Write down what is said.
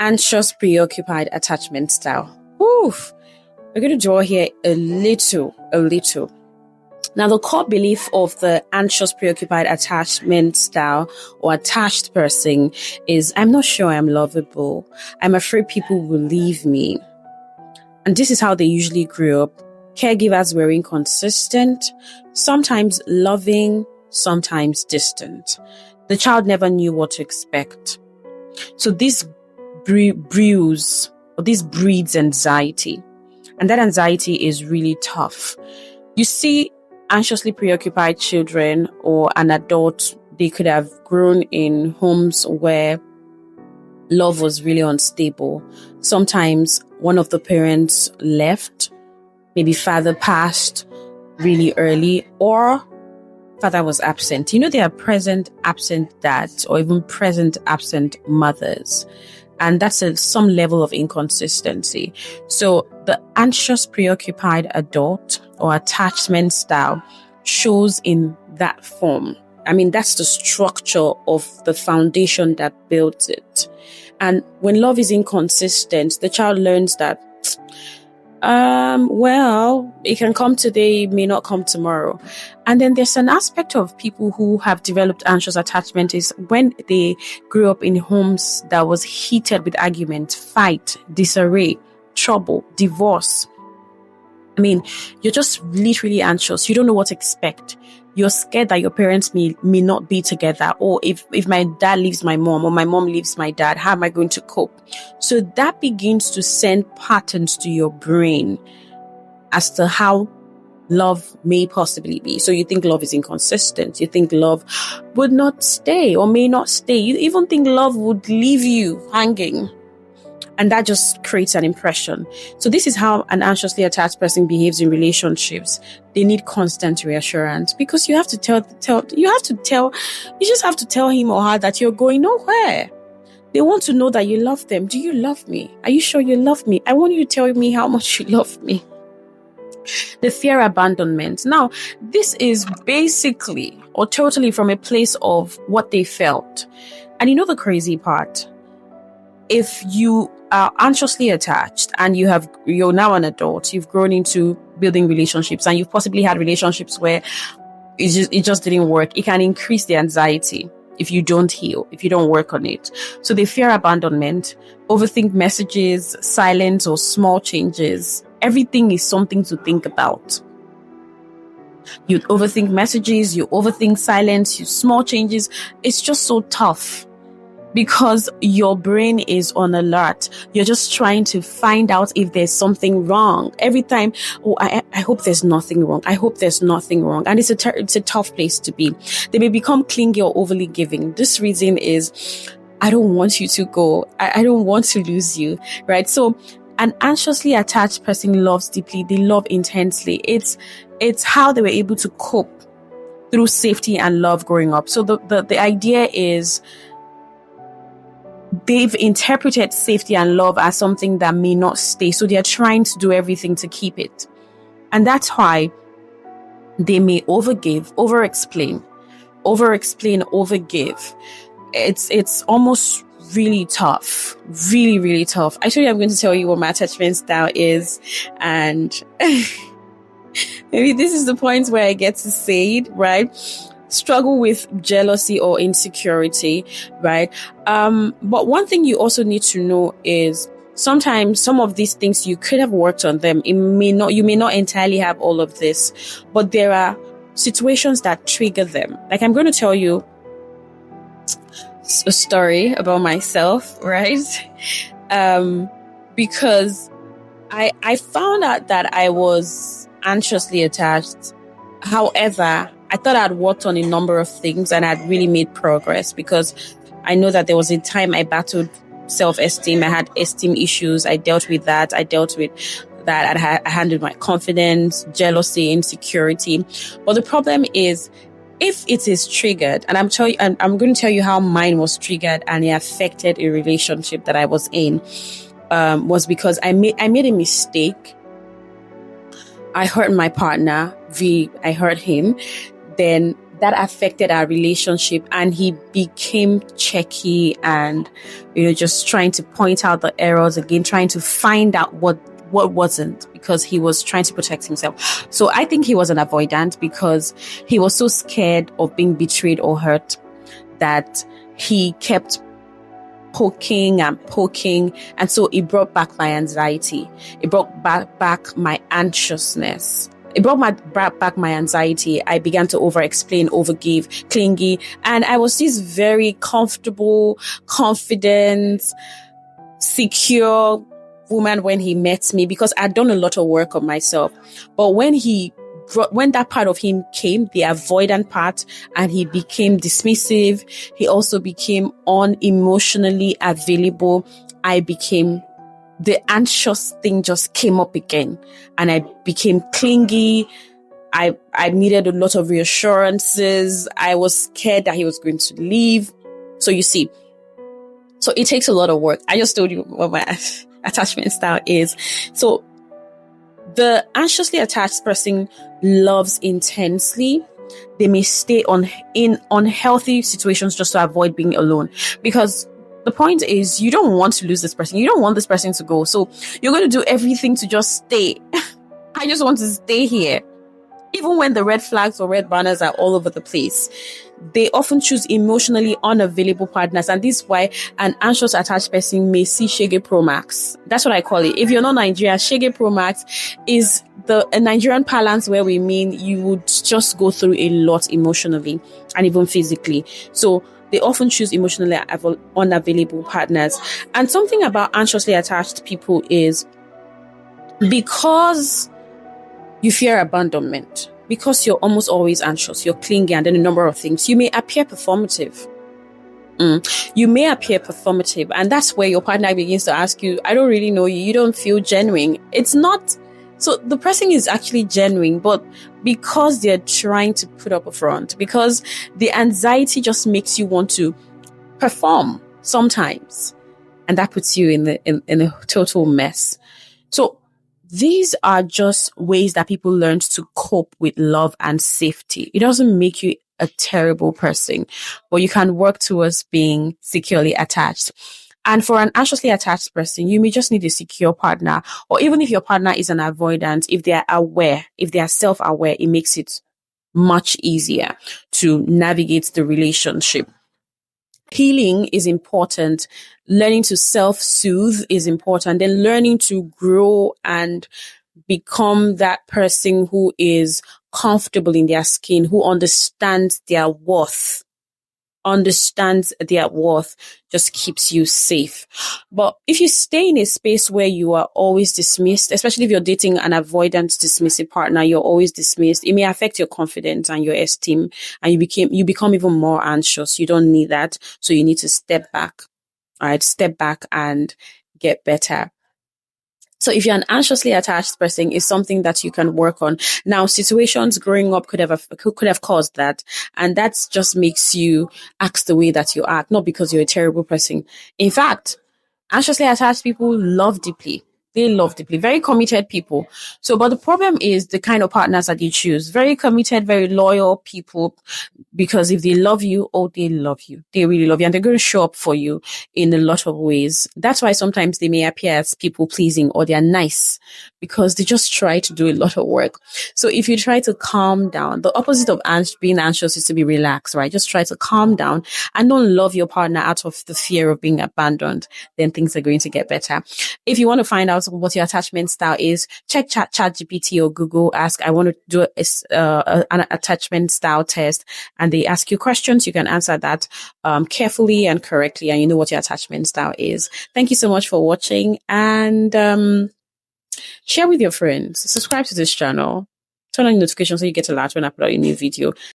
Anxious preoccupied attachment style. Oof. We're going to draw here a little. Now, the core belief of the anxious preoccupied attachment style or attached person is, I'm not sure I'm lovable. I'm afraid people will leave me. And this is how they usually grew up. Caregivers were inconsistent, sometimes loving, sometimes distant. The child never knew what to expect. So this breeds anxiety. And that anxiety is really tough. You see, anxiously preoccupied children or an adult, they could have grown in homes where love was really unstable. Sometimes one of the parents left, maybe father passed really early, or father was absent. There are present absent dads or even present absent mothers. And that's some level of inconsistency. So the anxious preoccupied adult or attachment style shows in that form. I mean, that's the structure of the foundation that builds it. And when love is inconsistent, the child learns that, it can come today, it may not come tomorrow. And then there's an aspect of people who have developed anxious attachment is when they grew up in homes that was heated with argument, fight, disarray, trouble, divorce. I mean, you're just literally anxious. You don't know what to expect. You're scared that your parents may not be together. Or if my dad leaves my mom or my mom leaves my dad, how am I going to cope? So that begins to send patterns to your brain as to how love may possibly be. So you think love is inconsistent. You think love would not stay or may not stay. You even think love would leave you hanging. And that just creates an impression. So this is how an anxiously attached person behaves in relationships. They need constant reassurance because you just have to tell him or her that you're going nowhere. They want to know that you love them. Do you love me? Are you sure you love me? I want you to tell me how much you love me. The fear abandonment. Now, this is basically or totally from a place of what they felt. And you know the crazy part? If you are anxiously attached and you're now an adult, you've grown into building relationships and you've possibly had relationships where it just didn't work, it can increase the anxiety if you don't heal, if you don't work on it. So they fear abandonment, overthink messages, silence or small changes. Everything is something to think about. You overthink messages, you overthink silence, you small changes. It's just so tough. Because your brain is on alert. You're just trying to find out if there's something wrong. Every time, I hope there's nothing wrong. I hope there's nothing wrong. And it's a tough place to be. They may become clingy or overly giving. This reason is, I don't want you to go. I don't want to lose you, right? So an anxiously attached person loves deeply. They love intensely. It's how they were able to cope through safety and love growing up. So the idea is, they've interpreted safety and love as something that may not stay. So they're trying to do everything to keep it. And that's why they may overgive, overexplain, overgive. It's almost really tough. Really, really tough. Actually, I'm going to tell you what my attachment style is. And maybe this is the point where I get to say it, right? Struggle with jealousy or insecurity, right? But one thing you also need to know is sometimes some of these things you could have worked on them. You may not entirely have all of this, but there are situations that trigger them. Like I'm going to tell you a story about myself, right? Because I found out that I was anxiously attached. However, I thought I'd worked on a number of things and I'd really made progress because I know that there was a time I battled self-esteem. I had esteem issues. I dealt with that. I handled my confidence, jealousy, insecurity. But the problem is, if it is triggered, and I'm going to tell you how mine was triggered and it affected a relationship that I was in, was because I made a mistake. I hurt my partner. I hurt him. Then that affected our relationship, and he became checky and, just trying to point out the errors again, trying to find out what wasn't, because he was trying to protect himself. So I think he was an avoidant because he was so scared of being betrayed or hurt that he kept poking. And so it brought back my anxiety. It brought back my anxiousness. It brought back my anxiety. I began to over-explain, overgive, clingy. And I was this very comfortable, confident, secure woman when he met me, because I'd done a lot of work on myself. But when that part of him came, the avoidant part, and he became dismissive, he also became unemotionally available. The anxious thing just came up again, and I became clingy. I needed a lot of reassurances. I was scared that he was going to leave. So you see, so it takes a lot of work. I just told you what my attachment style is. So the anxiously attached person loves intensely. They may stay in unhealthy situations just to avoid being alone, because the point is, you don't want to lose this person. You don't want this person to go. So you're going to do everything to just stay. I just want to stay here. Even when the red flags or red banners are all over the place, they often choose emotionally unavailable partners. And this is why an anxious attached person may see Shege Pro Max. That's what I call it. If you're not Nigerian, Shege Pro Max is a Nigerian parlance where we mean you would just go through a lot emotionally and even physically. So they often choose emotionally unavailable partners. And something about anxiously attached people is, because you fear abandonment, because you're almost always anxious, you're clingy, and then a number of things, you may appear performative. You may appear performative, and that's where your partner begins to ask you, I don't really know you, you don't feel genuine. It's not. So the person is actually genuine, but because they're trying to put up a front, because the anxiety just makes you want to perform sometimes, and that puts you in a total mess. So these are just ways that people learned to cope with love and safety. It doesn't make you a terrible person, but you can work towards being securely attached. And for an anxiously attached person, you may just need a secure partner, or even if your partner is an avoidant, if they are aware, if they are self-aware, it makes it much easier to navigate the relationship. Healing is important. Learning to self-soothe is important. Then learning to grow and become that person who is comfortable in their skin, who understands their worth, just keeps you safe. But if you stay in a space where you are always dismissed, especially if you're dating an avoidant, dismissive partner, you're always dismissed, it may affect your confidence and your esteem, and you become even more anxious. You don't need that. So you need to step back. All right, step back and get better. So if you're an anxiously attached person, it's something that you can work on. Now, situations growing up could have caused that. And that just makes you act the way that you act, not because you're a terrible person. In fact, anxiously attached people love deeply. They love deeply. Very committed people. So, but the problem is the kind of partners that you choose. Very committed, very loyal people. Because if they love you, they love you. They really love you. And they're going to show up for you in a lot of ways. That's why sometimes they may appear as people pleasing, or they're nice, because they just try to do a lot of work. So if you try to calm down, the opposite of being anxious is to be relaxed, right? Just try to calm down and don't love your partner out of the fear of being abandoned. Then things are going to get better. If you want to find out what your attachment style is, check ChatGPT or Google. Ask, I want to do an attachment style test. And they ask you questions. You can answer that carefully and correctly, and you know what your attachment style is. Thank you so much for watching, and share with your friends. Subscribe to this channel. Turn on notifications so you get alerts when I put out a new video.